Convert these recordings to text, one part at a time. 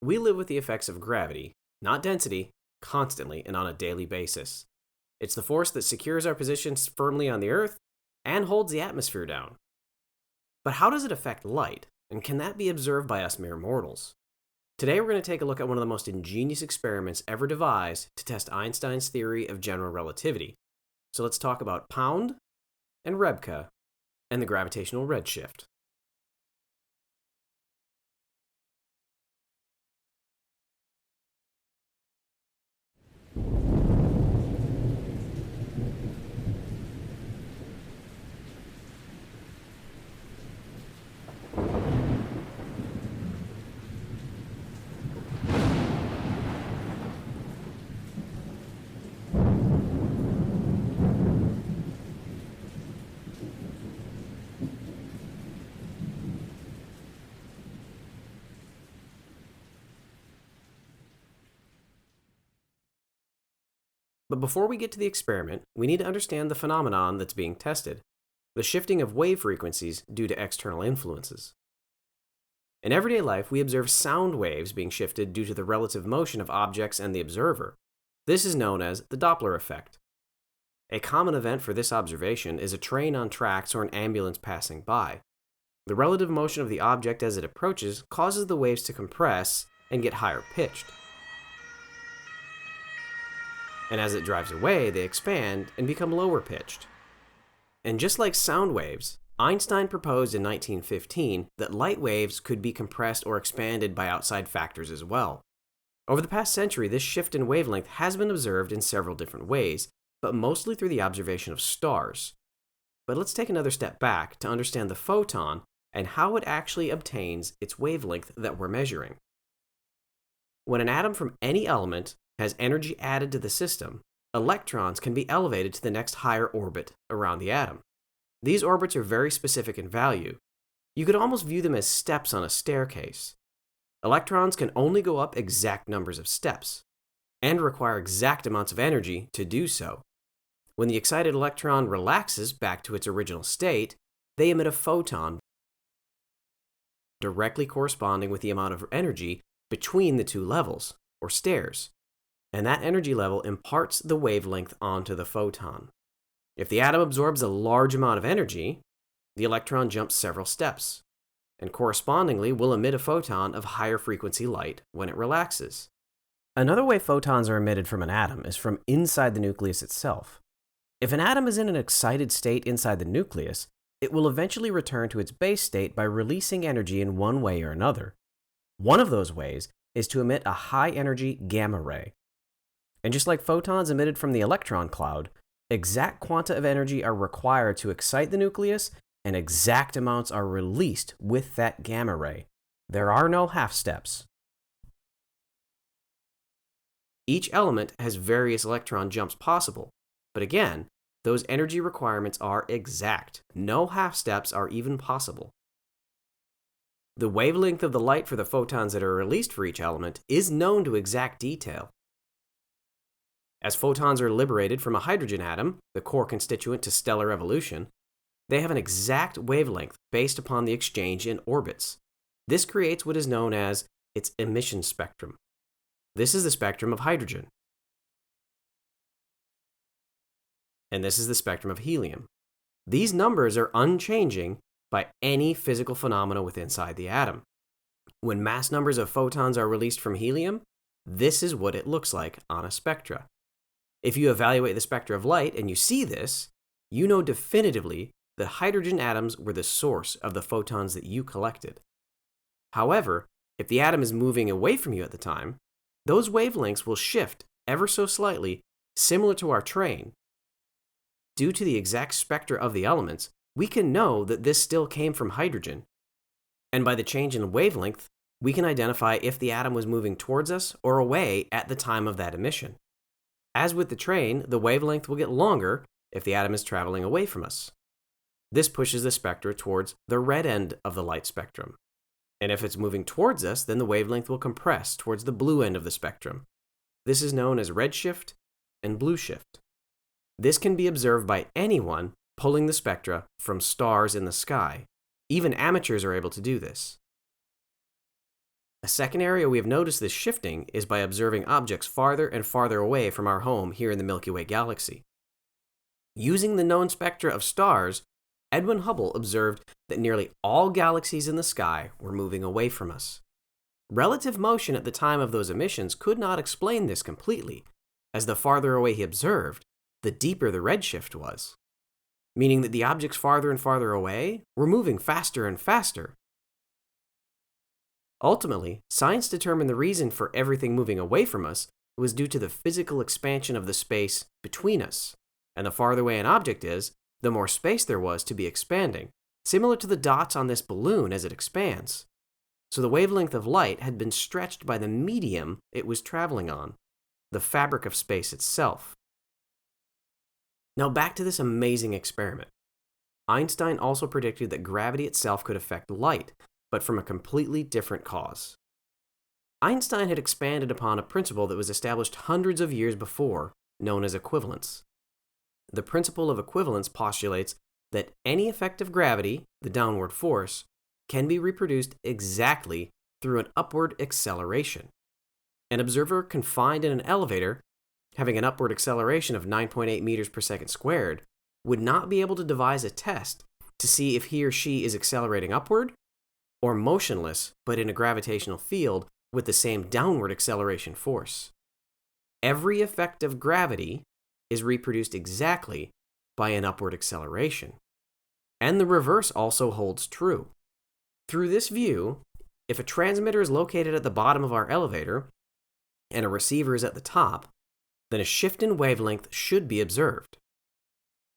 We live with the effects of gravity, not density, constantly and on a daily basis. It's the force that secures our positions firmly on the Earth and holds the atmosphere down. But how does it affect light, and can that be observed by us mere mortals? Today we're going to take a look at one of the most ingenious experiments ever devised to test Einstein's theory of general relativity. So let's talk about Pound and Rebka and the gravitational redshift. But before we get to the experiment, we need to understand the phenomenon that's being tested, the shifting of wave frequencies due to external influences. In everyday life, we observe sound waves being shifted due to the relative motion of objects and the observer. This is known as the Doppler Effect. A common event for this observation is a train on tracks or an ambulance passing by. The relative motion of the object as it approaches causes the waves to compress and get higher pitched. And as it drives away, they expand and become lower pitched. And just like sound waves, Einstein proposed in 1915 that light waves could be compressed or expanded by outside factors as well. Over the past century, this shift in wavelength has been observed in several different ways, but mostly through the observation of stars. But let's take another step back to understand the photon and how it actually obtains its wavelength that we're measuring. When an atom from any element has energy added to the system, electrons can be elevated to the next higher orbit around the atom. These orbits are very specific in value. You could almost view them as steps on a staircase. Electrons can only go up exact numbers of steps, and require exact amounts of energy to do so. When the excited electron relaxes back to its original state, they emit a photon directly corresponding with the amount of energy between the two levels, or stairs. And that energy level imparts the wavelength onto the photon. If the atom absorbs a large amount of energy, the electron jumps several steps, and correspondingly will emit a photon of higher frequency light when it relaxes. Another way photons are emitted from an atom is from inside the nucleus itself. If an atom is in an excited state inside the nucleus, it will eventually return to its base state by releasing energy in one way or another. One of those ways is to emit a high-energy gamma ray. And just like photons emitted from the electron cloud, exact quanta of energy are required to excite the nucleus, and exact amounts are released with that gamma ray. There are no half steps. Each element has various electron jumps possible, but again, those energy requirements are exact. No half steps are even possible. The wavelength of the light for the photons that are released for each element is known to exact detail. As photons are liberated from a hydrogen atom, the core constituent to stellar evolution, they have an exact wavelength based upon the exchange in orbits. This creates what is known as its emission spectrum. This is the spectrum of hydrogen. And this is the spectrum of helium. These numbers are unchanging by any physical phenomena within inside the atom. When mass numbers of photons are released from helium, this is what it looks like on a spectra. If you evaluate the spectra of light and you see this, you know definitively that hydrogen atoms were the source of the photons that you collected. However, if the atom is moving away from you at the time, those wavelengths will shift ever so slightly, similar to our train. Due to the exact spectra of the elements, we can know that this still came from hydrogen. And by the change in wavelength, we can identify if the atom was moving towards us or away at the time of that emission. As with the train, the wavelength will get longer if the atom is traveling away from us. This pushes the spectra towards the red end of the light spectrum. And if it's moving towards us, then the wavelength will compress towards the blue end of the spectrum. This is known as redshift and blue shift. This can be observed by anyone pulling the spectra from stars in the sky. Even amateurs are able to do this. A second area we have noticed this shifting is by observing objects farther and farther away from our home here in the Milky Way galaxy. Using the known spectra of stars, Edwin Hubble observed that nearly all galaxies in the sky were moving away from us. Relative motion at the time of those emissions could not explain this completely, as the farther away he observed, the deeper the redshift was, meaning that the objects farther and farther away were moving faster and faster. Ultimately, science determined the reason for everything moving away from us was due to the physical expansion of the space between us, and the farther away an object is, the more space there was to be expanding, similar to the dots on this balloon as it expands. So the wavelength of light had been stretched by the medium it was traveling on, the fabric of space itself. Now back to this amazing experiment. Einstein also predicted that gravity itself could affect light, but from a completely different cause. Einstein had expanded upon a principle that was established hundreds of years before, known as equivalence. The principle of equivalence postulates that any effect of gravity, the downward force, can be reproduced exactly through an upward acceleration. An observer confined in an elevator, having an upward acceleration of 9.8 meters per second squared, would not be able to devise a test to see if he or she is accelerating upward or motionless but in a gravitational field with the same downward acceleration force. Every effect of gravity is reproduced exactly by an upward acceleration. And the reverse also holds true. Through this view, if a transmitter is located at the bottom of our elevator and a receiver is at the top, then a shift in wavelength should be observed.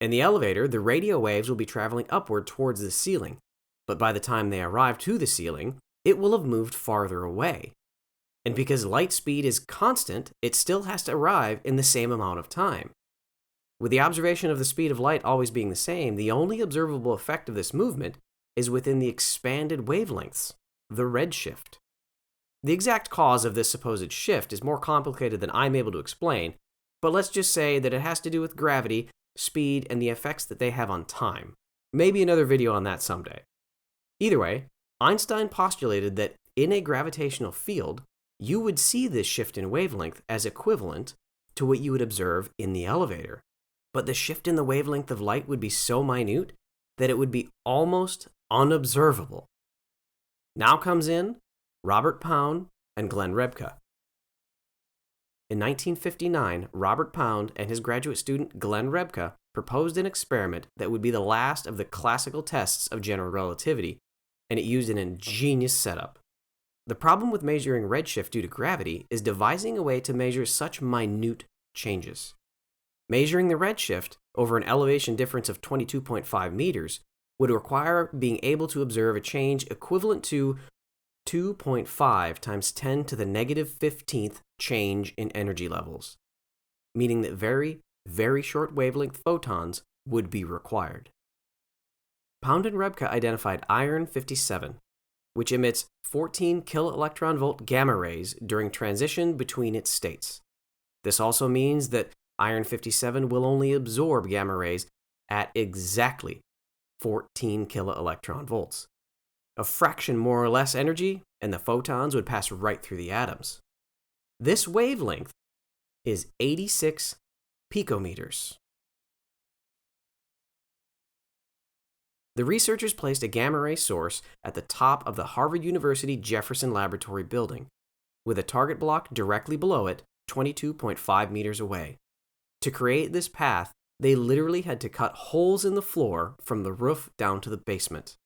In the elevator, the radio waves will be traveling upward towards the ceiling, but by the time they arrive to the ceiling, it will have moved farther away. And because light speed is constant, it still has to arrive in the same amount of time. With the observation of the speed of light always being the same, the only observable effect of this movement is within the expanded wavelengths, the redshift. The exact cause of this supposed shift is more complicated than I'm able to explain, but let's just say that it has to do with gravity, speed, and the effects that they have on time. Maybe another video on that someday. Either way, Einstein postulated that in a gravitational field, you would see this shift in wavelength as equivalent to what you would observe in the elevator. But the shift in the wavelength of light would be so minute that it would be almost unobservable. Now comes in Robert Pound and Glenn Rebka. In 1959, Robert Pound and his graduate student Glenn Rebka proposed an experiment that would be the last of the classical tests of general relativity, and it used an ingenious setup. The problem with measuring redshift due to gravity is devising a way to measure such minute changes. Measuring the redshift over an elevation difference of 22.5 meters would require being able to observe a change equivalent to 2.5 times 10 to the negative 15th change in energy levels, meaning that very, very short wavelength photons would be required. Pound and Rebka identified iron 57, which emits 14 kiloelectron-volt gamma rays during transition between its states. This also means that iron 57 will only absorb gamma rays at exactly 14 kiloelectron volts. A fraction more or less energy, and the photons would pass right through the atoms. This wavelength is 86 picometers. The researchers placed a gamma ray source at the top of the Harvard University Jefferson Laboratory building, with a target block directly below it, 22.5 meters away. To create this path, they literally had to cut holes in the floor from the roof down to the basement.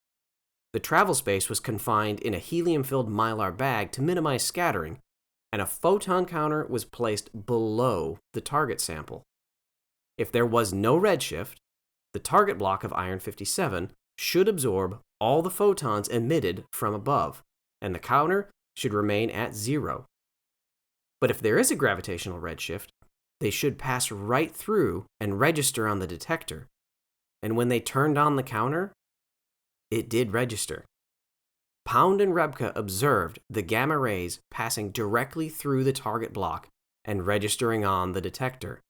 The travel space was confined in a helium-filled mylar bag to minimize scattering, and a photon counter was placed below the target sample. If there was no redshift, the target block of iron 57 should absorb all the photons emitted from above, and the counter should remain at 0. But if there is a gravitational redshift, they should pass right through and register on the detector. And when they turned on the counter, it did register. Pound and Rebka observed the gamma rays passing directly through the target block and registering on the detector.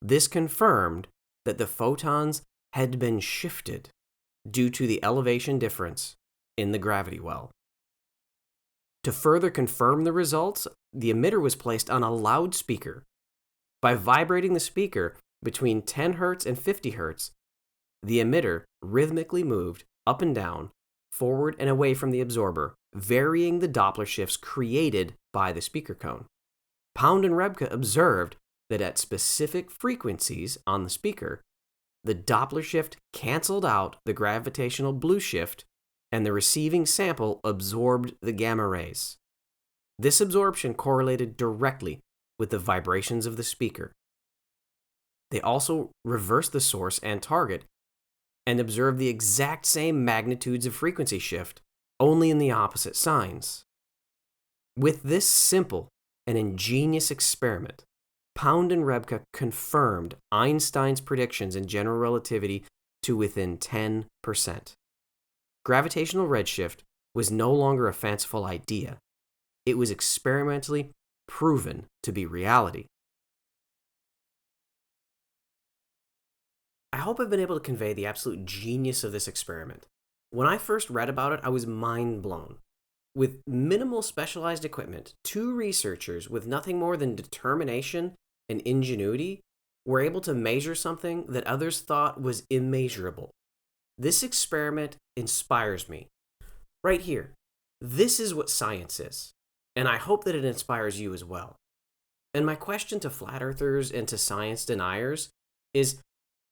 This confirmed that the photons had been shifted due to the elevation difference in the gravity well. To further confirm the results, the emitter was placed on a loudspeaker. By vibrating the speaker between 10 Hz and 50 Hz, the emitter rhythmically moved up and down, forward and away from the absorber, varying the Doppler shifts created by the speaker cone. Pound and Rebka observed that at specific frequencies on the speaker, the Doppler shift canceled out the gravitational blue shift, and the receiving sample absorbed the gamma rays. This absorption correlated directly with the vibrations of the speaker. They also reversed the source and target and observed the exact same magnitudes of frequency shift, only in the opposite signs. With this simple and ingenious experiment, Pound and Rebka confirmed Einstein's predictions in general relativity to within 10%. Gravitational redshift was no longer a fanciful idea. It was experimentally proven to be reality. I hope I've been able to convey the absolute genius of this experiment. When I first read about it, I was mind blown. With minimal specialized equipment, two researchers with nothing more than determination and ingenuity were able to measure something that others thought was immeasurable. This experiment inspires me. Right here, this is what science is, and I hope that it inspires you as well. And my question to flat earthers and to science deniers is,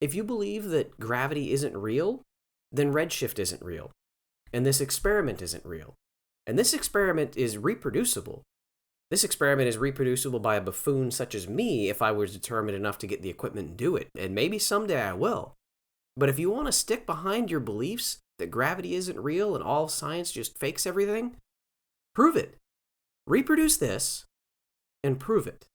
if you believe that gravity isn't real, then redshift isn't real, and this experiment isn't real. And this experiment is reproducible. This experiment is reproducible by a buffoon such as me if I was determined enough to get the equipment and do it, and maybe someday I will. But if you want to stick behind your beliefs that gravity isn't real and all science just fakes everything, prove it. Reproduce this and prove it.